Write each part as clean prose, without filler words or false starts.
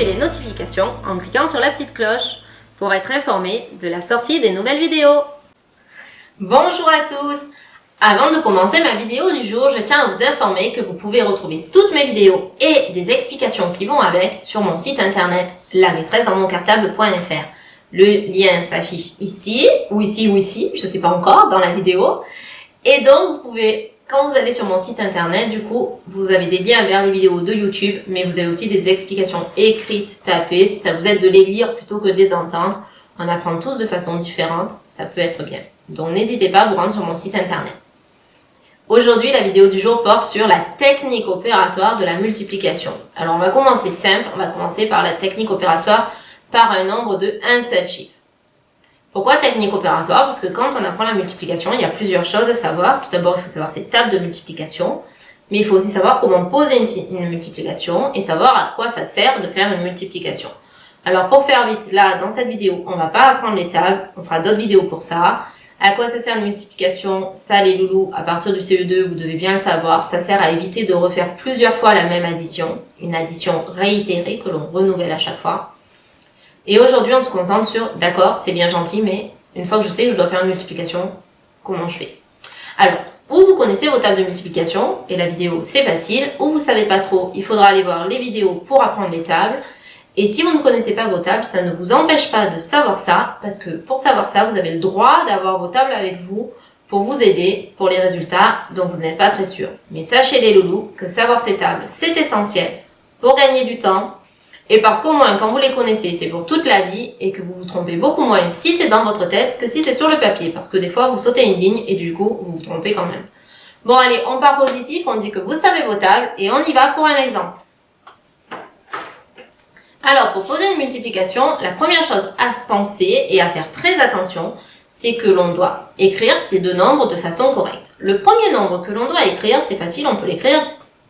activer les notifications en cliquant sur la petite cloche pour être informé de la sortie des nouvelles vidéos. Bonjour à tous! Avant de commencer ma vidéo du jour, je tiens à vous informer que vous pouvez retrouver toutes mes vidéos et des explications qui vont avec sur mon site internet lamaitressedansmoncartable.fr. Le lien s'affiche ici, ou ici, je ne sais pas encore, dans la vidéo. Et donc, vous pouvez, quand vous allez sur mon site internet, du coup, vous avez des liens vers les vidéos de YouTube, mais vous avez aussi des explications écrites, tapées, si ça vous aide de les lire plutôt que de les entendre. On apprend tous de façon différente, ça peut être bien. Donc, n'hésitez pas à vous rendre sur mon site internet. Aujourd'hui, la vidéo du jour porte sur la technique opératoire de la multiplication. Alors, on va commencer simple, on va commencer par la technique opératoire par un nombre de un seul chiffre. Pourquoi technique opératoire? Parce que quand on apprend la multiplication, il y a plusieurs choses à savoir. Tout d'abord, il faut savoir ces tables de multiplication, mais il faut aussi savoir comment poser une multiplication et savoir à quoi ça sert de faire une multiplication. Alors, pour faire vite, là, dans cette vidéo, on va pas apprendre les tables, on fera d'autres vidéos pour ça. À quoi ça sert une multiplication? Ça, les loulous, à partir du CE2, vous devez bien le savoir. Ça sert à éviter de refaire plusieurs fois la même addition. Une addition réitérée que l'on renouvelle à chaque fois. Et aujourd'hui, on se concentre sur, d'accord, c'est bien gentil, mais une fois que je sais que je dois faire une multiplication, comment je fais? Alors, ou vous connaissez vos tables de multiplication, et la vidéo, c'est facile, ou vous savez pas trop, il faudra aller voir les vidéos pour apprendre les tables. Et si vous ne connaissez pas vos tables, ça ne vous empêche pas de savoir ça, parce que pour savoir ça, vous avez le droit d'avoir vos tables avec vous pour vous aider pour les résultats dont vous n'êtes pas très sûr. Mais sachez les loulous que savoir ces tables, c'est essentiel pour gagner du temps, et parce qu'au moins, quand vous les connaissez, c'est pour toute la vie, et que vous vous trompez beaucoup moins si c'est dans votre tête que si c'est sur le papier, parce que des fois, vous sautez une ligne, et du coup, vous vous trompez quand même. Bon, allez, on part positif, on dit que vous savez vos tables, et on y va pour un exemple. Alors, pour poser une multiplication, la première chose à penser et à faire très attention, c'est que l'on doit écrire ces deux nombres de façon correcte. Le premier nombre que l'on doit écrire, c'est facile, on peut l'écrire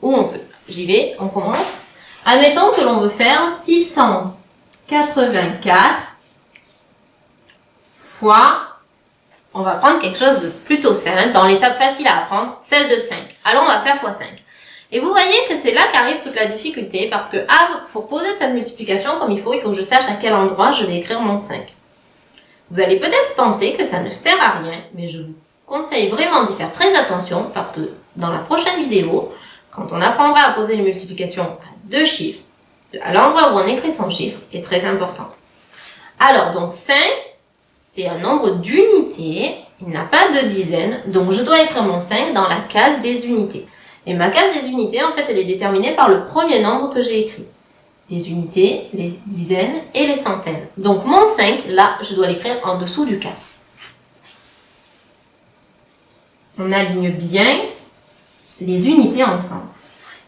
où on veut. J'y vais, on commence. Admettons que l'on veut faire 684 fois, on va prendre quelque chose de plutôt simple, dans l'étape facile à apprendre, celle de 5. Alors, on va faire x 5. Et vous voyez que c'est là qu'arrive toute la difficulté, parce que pour poser cette multiplication comme il faut que je sache à quel endroit je vais écrire mon 5. Vous allez peut-être penser que ça ne sert à rien, mais je vous conseille vraiment d'y faire très attention, parce que dans la prochaine vidéo, quand on apprendra à poser une multiplication à deux chiffres, à l'endroit où on écrit son chiffre est très important. Alors, donc 5, c'est un nombre d'unités, il n'a pas de dizaines, donc je dois écrire mon 5 dans la case des unités. Et ma case des unités, en fait, elle est déterminée par le premier nombre que j'ai écrit. Les unités, les dizaines et les centaines. Donc mon 5, là, je dois l'écrire en dessous du 4. On aligne bien les unités ensemble.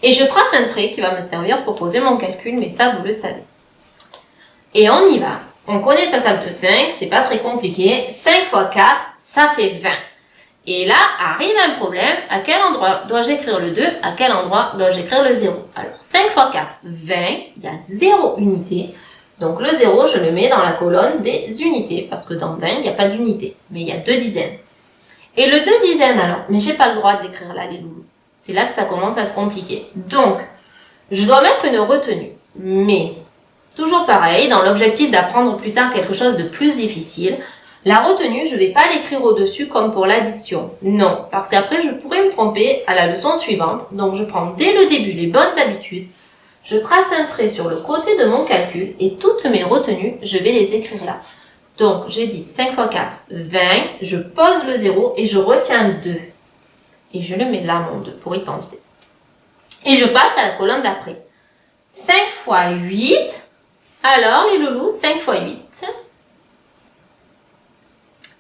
Et je trace un trait qui va me servir pour poser mon calcul, mais ça, vous le savez. Et on y va. On connaît sa table de 5, c'est pas très compliqué. 5 fois 4, ça fait 20. Et là, arrive un problème. À quel endroit dois-je écrire le 2? À quel endroit dois-je écrire le 0? Alors, 5 fois 4, 20. Il y a 0 unité. Donc, le 0, je le mets dans la colonne des unités. Parce que dans 20, il n'y a pas d'unité. Mais il y a 2 dizaines. Et le 2 dizaines, alors, mais j'ai pas le droit de l'écrire là, les loulous. C'est là que ça commence à se compliquer. Donc, je dois mettre une retenue. Mais, toujours pareil, dans l'objectif d'apprendre plus tard quelque chose de plus difficile, la retenue, je ne vais pas l'écrire au-dessus comme pour l'addition. Non, parce qu'après, je pourrais me tromper à la leçon suivante. Donc, je prends dès le début les bonnes habitudes. Je trace un trait sur le côté de mon calcul et toutes mes retenues, je vais les écrire là. Donc, j'ai dit 5 fois 4, 20. Je pose le 0 et je retiens 2. Et je le mets là, mon 2, pour y penser. Et je passe à la colonne d'après. 5 fois 8. Alors, les loulous, 5 fois 8...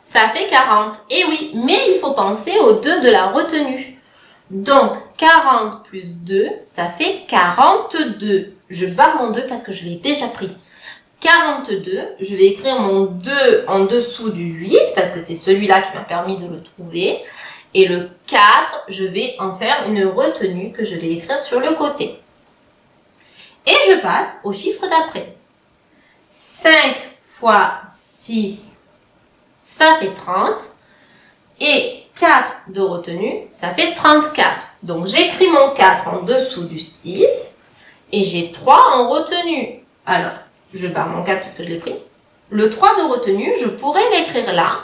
ça fait 40. Et oui, mais il faut penser au 2 de la retenue. Donc, 40 plus 2, ça fait 42. Je barre mon 2 parce que je l'ai déjà pris. 42, je vais écrire mon 2 en dessous du 8 parce que c'est celui-là qui m'a permis de le trouver. Et le 4, je vais en faire une retenue que je vais écrire sur le côté. Et je passe au chiffre d'après. 5 fois 6, ça fait 30. Et 4 de retenue, ça fait 34. Donc, j'écris mon 4 en dessous du 6. Et j'ai 3 en retenue. Alors, je barre mon 4 parce que je l'ai pris. Le 3 de retenue, je pourrais l'écrire là.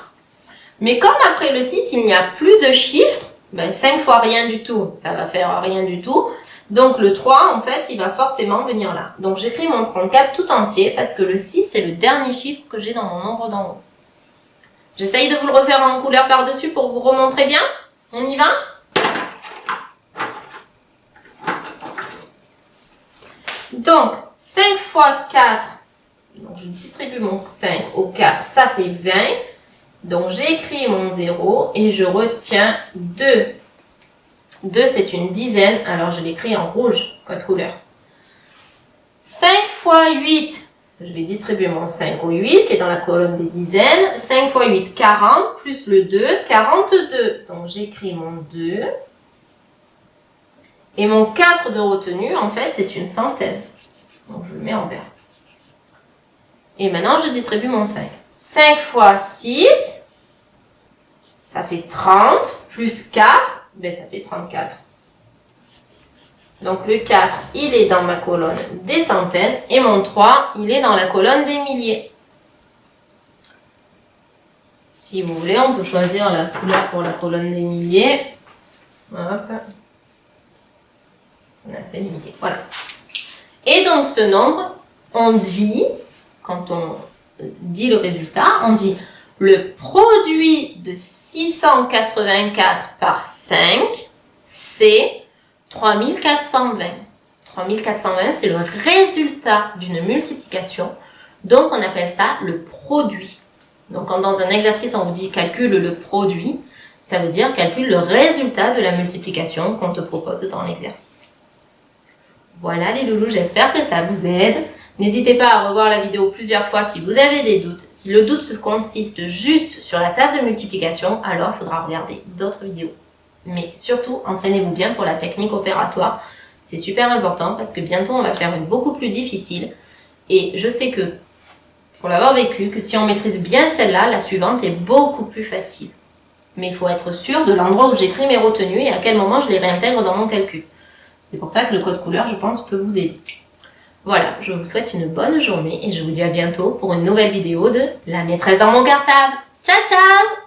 Mais comme après le 6, il n'y a plus de chiffres, ben 5 fois rien du tout, ça va faire rien du tout. Donc le 3, en fait, il va forcément venir là. Donc j'écris mon 34 tout entier parce que le 6, c'est le dernier chiffre que j'ai dans mon nombre d'en haut. J'essaye de vous le refaire en couleur par-dessus pour vous remontrer bien. On y va? Donc, 5 fois 4, donc je distribue mon 5 au 4, ça fait 20. Donc, j'écris mon 0 et je retiens 2. 2, c'est une dizaine, alors je l'écris en rouge, code couleur. 5 fois 8, je vais distribuer mon 5 au 8, qui est dans la colonne des dizaines. 5 fois 8, 40, plus le 2, 42. Donc, j'écris mon 2. Et mon 4 de retenue, en fait, c'est une centaine. Donc, je le mets en vert. Et maintenant, je distribue mon 5. 5 fois 6, ça fait 30, plus 4, ben ça fait 34. Donc, le 4, il est dans ma colonne des centaines. Et mon 3, il est dans la colonne des milliers. Si vous voulez, on peut choisir la couleur pour la colonne des milliers. Hop. On est assez limité. Voilà. Et donc, ce nombre, on dit, quand on dit le résultat, on dit le produit de 684 par 5, c'est 3420. 3420, c'est le résultat d'une multiplication. Donc, on appelle ça le produit. Donc, quand dans un exercice, on vous dit calcule le produit, ça veut dire calcule le résultat de la multiplication qu'on te propose dans l'exercice. Voilà les loulous, j'espère que ça vous aide. N'hésitez pas à revoir la vidéo plusieurs fois si vous avez des doutes. Si le doute consiste juste sur la table de multiplication, alors il faudra regarder d'autres vidéos. Mais surtout, entraînez-vous bien pour la technique opératoire. C'est super important parce que bientôt on va faire une beaucoup plus difficile. Et je sais que, pour l'avoir vécu, que si on maîtrise bien celle-là, la suivante est beaucoup plus facile. Mais il faut être sûr de l'endroit où j'écris mes retenues et à quel moment je les réintègre dans mon calcul. C'est pour ça que le code couleur, je pense, peut vous aider. Voilà, je vous souhaite une bonne journée et je vous dis à bientôt pour une nouvelle vidéo de La maîtresse dans mon cartable. Ciao, ciao!